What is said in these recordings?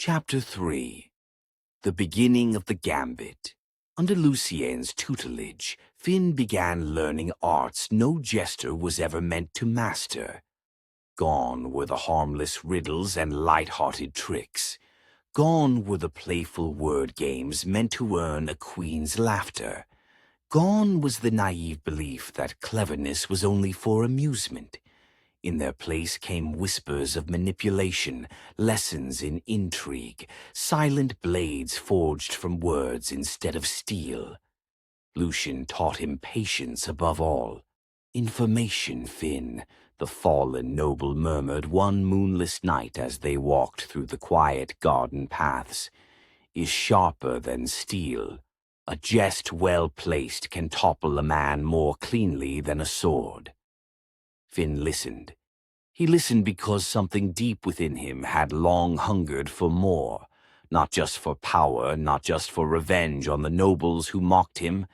Chapter 3. The Beginning of the Gambit. Under Lucien's tutelage, Finn began learning arts no jester was ever meant to master. Gone were the harmless riddles and light-hearted tricks. Gone were the playful word games meant to earn a queen's laughter. Gone was the naive belief that cleverness was only for amusement. In their place came whispers of manipulation, lessons in intrigue, silent blades forged from words instead of steel. Lucien taught him patience above all. "Information, Finn," the fallen noble murmured one moonless night as they walked through the quiet garden paths, "is sharper than steel. A jest well placed can topple a man more cleanly than a sword." Finn listened. He listened because something deep within him had long hungered for more, not just for power, not just for revenge on the nobles who mocked him,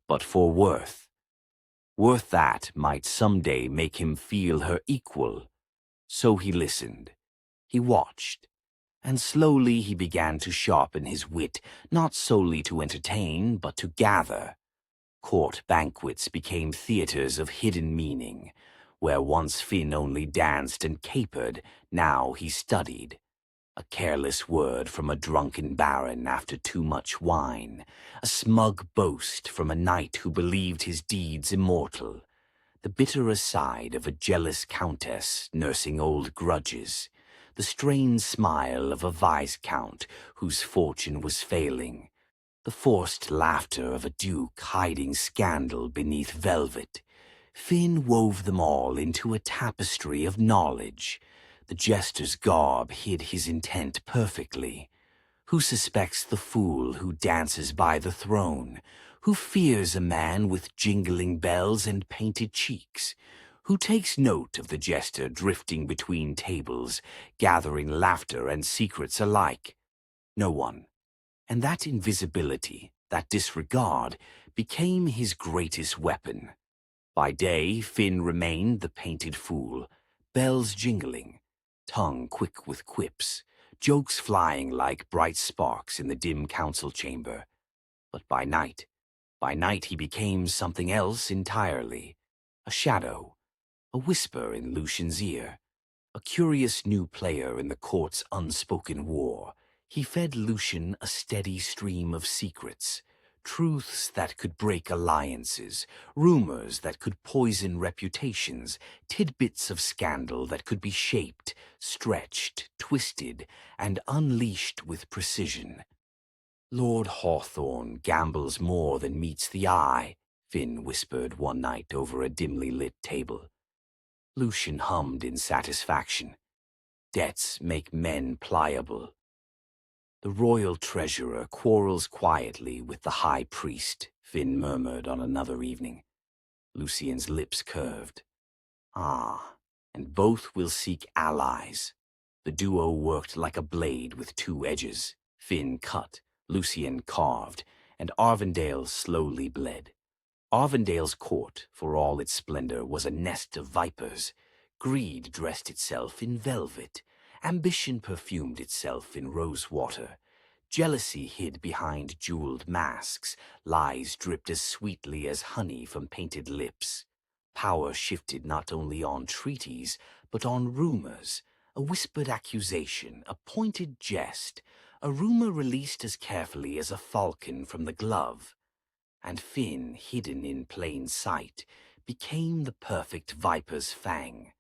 but for worth. Worth that might someday make him feel her equal. So he listened. He watched. And slowly he began to sharpen his wit, not solely to entertain, but to gather. Court banquets became theaters of hidden meaning. Where once Finn only danced and capered, now he studied. A careless word from a drunken baron after too much wine. A smug boast from a knight who believed his deeds immortal. The bitter aside of a jealous countess nursing old grudges. The strained smile of a viscount whose fortune was failing. The forced laughter of a duke hiding scandal beneath velvet. Finn wove them all into a tapestry of knowledge. The jester's garb hid his intent perfectly. Who suspects the fool who dances by the throne? Who fears a man with jingling bells and painted cheeks? Who takes note of the jester drifting between tables, gathering laughter and secrets alike? No one. And that invisibility, that disregard, became his greatest weapon. By day, Finn remained the painted fool, bells jingling, tongue quick with quips, jokes flying like bright sparks in the dim council chamber. But by night he became something else entirely. A shadow, a whisper in Lucien's ear, a curious new player in the court's unspoken war. He fed Lucien a steady stream of secrets. Truths that could break alliances, rumors that could poison reputations, tidbits of scandal that could be shaped, stretched, twisted, and unleashed with precision. "Lord Hawthorne gambles more than meets the eye," Finn whispered one night over a dimly lit table. Lucien hummed in satisfaction. "Debts make men pliable." "The royal treasurer quarrels quietly with the high priest," Finn murmured on another evening. Lucien's lips curved. "Ah, and both will seek allies." The duo worked like a blade with two edges. Finn cut, Lucien carved, and Arvindale slowly bled. Arvindale's court, for all its splendor, was a nest of vipers. Greed dressed itself in velvet. Ambition perfumed itself in rosewater. Jealousy hid behind jeweled masks. Lies dripped as sweetly as honey from painted lips. Power shifted not only on treaties, but on rumors. A whispered accusation, a pointed jest. A rumor released as carefully as a falcon from the glove. And Finn, hidden in plain sight, became the perfect viper's fang.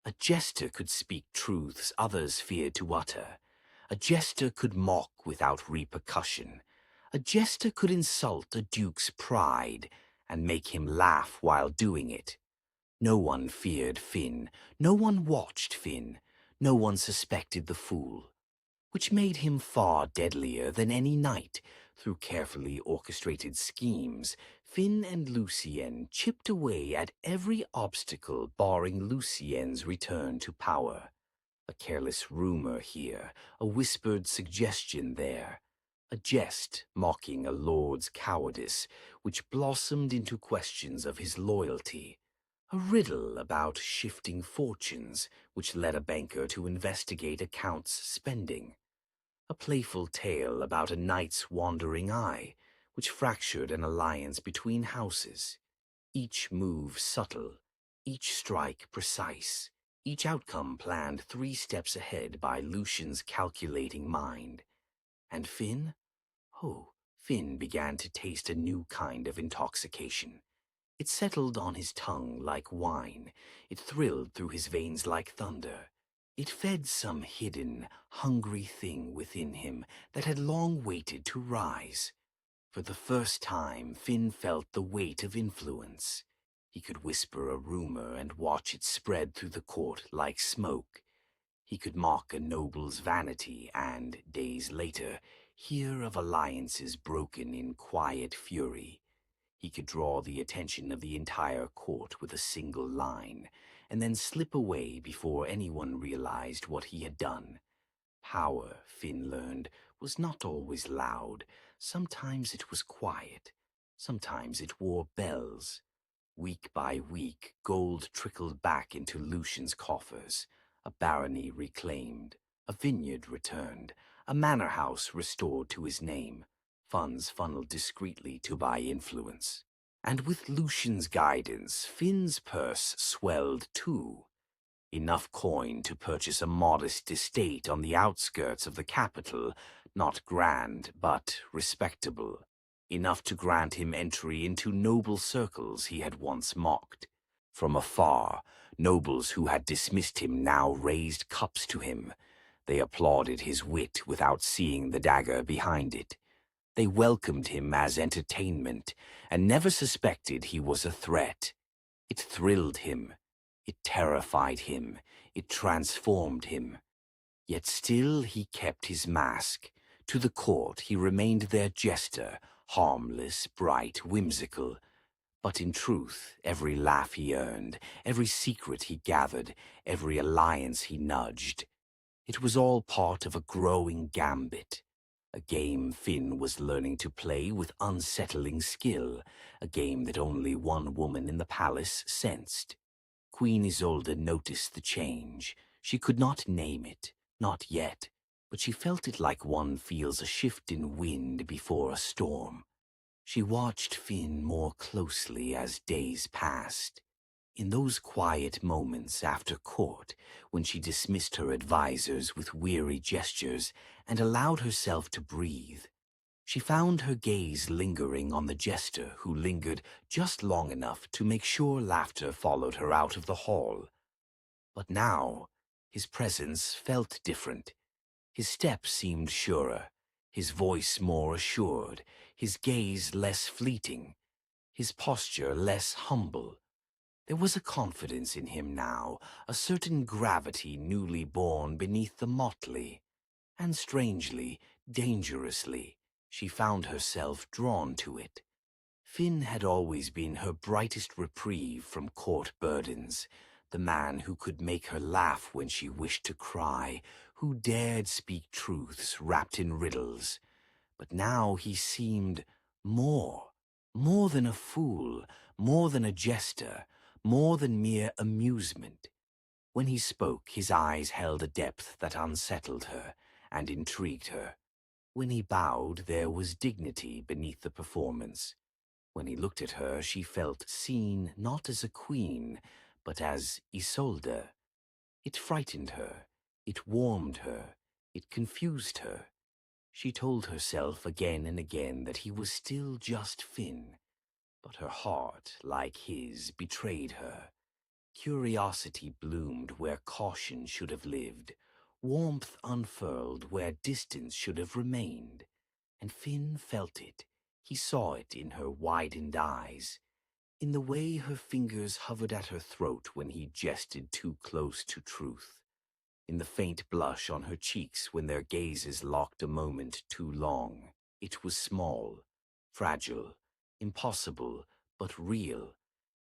A jester could speak truths others feared to utter. A jester could mock without repercussion. A jester could insult a duke's pride and make him laugh while doing it. No one feared Finn. No one watched Finn. No one suspected the fool. Which made him far deadlier than any knight. Through carefully orchestrated schemes, Finn and Lucien chipped away at every obstacle barring Lucien's return to power. A careless rumor here, a whispered suggestion there. A jest mocking a lord's cowardice, which blossomed into questions of his loyalty. A riddle about shifting fortunes, which led a banker to investigate accounts spending. a playful tale about a knight's wandering eye, which fractured an alliance between houses. Each move subtle, each strike precise, each outcome planned 3 steps ahead by Lucian's calculating mind. And Finn? Oh, Finn began to taste a new kind of intoxication. It settled on his tongue like wine. It thrilled through his veins like thunder. It fed some hidden, hungry thing within him that had long waited to rise. For the first time, Finn felt the weight of influence. He could whisper a rumor and watch it spread through the court like smoke. He could mock a noble's vanity and, days later, hear of alliances broken in quiet fury. He could draw the attention of the entire court with a single line, and then slip away before anyone realized what he had done. Power, Finn learned, was not always loud. Sometimes it was quiet. Sometimes it wore bells. Week by week, gold trickled back into Lucian's coffers. A barony reclaimed, a vineyard returned, a manor house restored to his name. Funds funneled discreetly to buy influence. And with Lucian's guidance, Finn's purse swelled too. Enough coin to purchase a modest estate on the outskirts of the capital, not grand, but respectable. Enough to grant him entry into noble circles he had once mocked. From afar, nobles who had dismissed him now raised cups to him. They applauded his wit without seeing the dagger behind it. They welcomed him as entertainment, and never suspected he was a threat. It thrilled him. It terrified him. It transformed him. Yet still he kept his mask. To the court he remained their jester, harmless, bright, whimsical. But in truth, every laugh he earned, every secret he gathered, every alliance he nudged, it was all part of a growing gambit. A game Finn was learning to play with unsettling skill, a game that only one woman in the palace sensed. Queen Isolde noticed the change. She could not name it, not yet, but she felt it like one feels a shift in wind before a storm. She watched Finn more closely as days passed. In those quiet moments after court, when she dismissed her advisers with weary gestures and allowed herself to breathe, she found her gaze lingering on the jester who lingered just long enough to make sure laughter followed her out of the hall. But now, his presence felt different. His step seemed surer, his voice more assured, his gaze less fleeting, his posture less humble. There was a confidence in him now, a certain gravity newly born beneath the motley. And strangely, dangerously, she found herself drawn to it. Finn had always been her brightest reprieve from court burdens, the man who could make her laugh when she wished to cry, who dared speak truths wrapped in riddles. But now he seemed more than a fool, more than a jester, more than mere amusement. When he spoke, his eyes held a depth that unsettled her and intrigued her. When he bowed, there was dignity beneath the performance. When he looked at her, she felt seen not as a queen, but as Isolde. It frightened her, it warmed her, it confused her. She told herself again and again that he was still just Finn, but her heart, like his, betrayed her. Curiosity bloomed where caution should have lived, warmth unfurled where distance should have remained. And Finn felt it. He saw it in her widened eyes, in the way her fingers hovered at her throat when he jested too close to truth, in the faint blush on her cheeks when their gazes locked a moment too long. It was small, fragile, impossible, but real.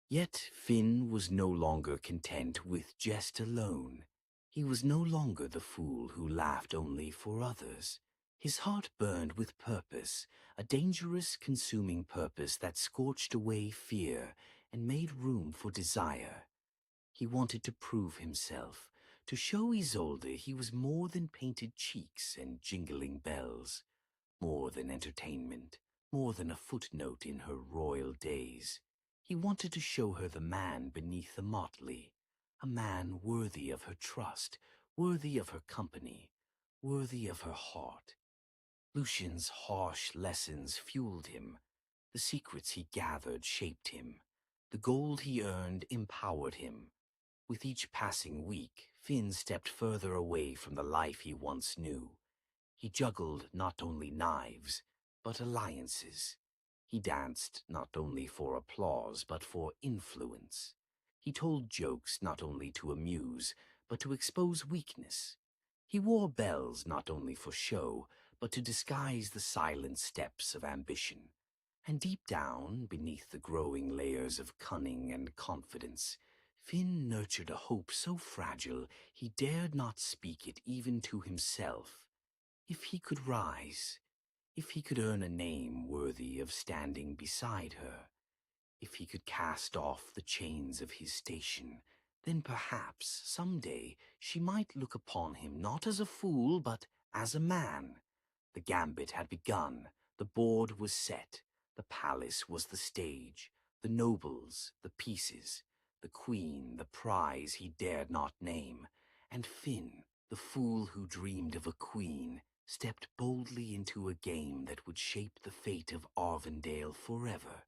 Yet Finn was no longer content with jest alone. He was no longer the fool who laughed only for others. His heart burned with purpose, a dangerous, consuming purpose that scorched away fear and made room for desire. He wanted to prove himself, To show Isolde he was more than painted cheeks and jingling bells, more than entertainment, more than a footnote in her royal days. He wanted to show her the man beneath the motley, a man worthy of her trust, worthy of her company, worthy of her heart. Lucian's harsh lessons fueled him. The secrets he gathered shaped him. The gold he earned empowered him. With each passing week, Finn stepped further away from the life he once knew. He juggled not only knives, but alliances. He danced not only for applause, but for influence. He told jokes not only to amuse, but to expose weakness. He wore bells not only for show, but to disguise the silent steps of ambition. And deep down, beneath the growing layers of cunning and confidence, Finn nurtured a hope so fragile he dared not speak it even to himself. If he could rise, if he could earn a name worthy of standing beside her, if he could cast off the chains of his station, then perhaps some day she might look upon him not as a fool, but as a man. The gambit had begun, the board was set, the palace was the stage, the nobles, the pieces, the queen, the prize he dared not name, and Finn, the fool who dreamed of a queen, stepped boldly into a game that would shape the fate of Arvindale forever.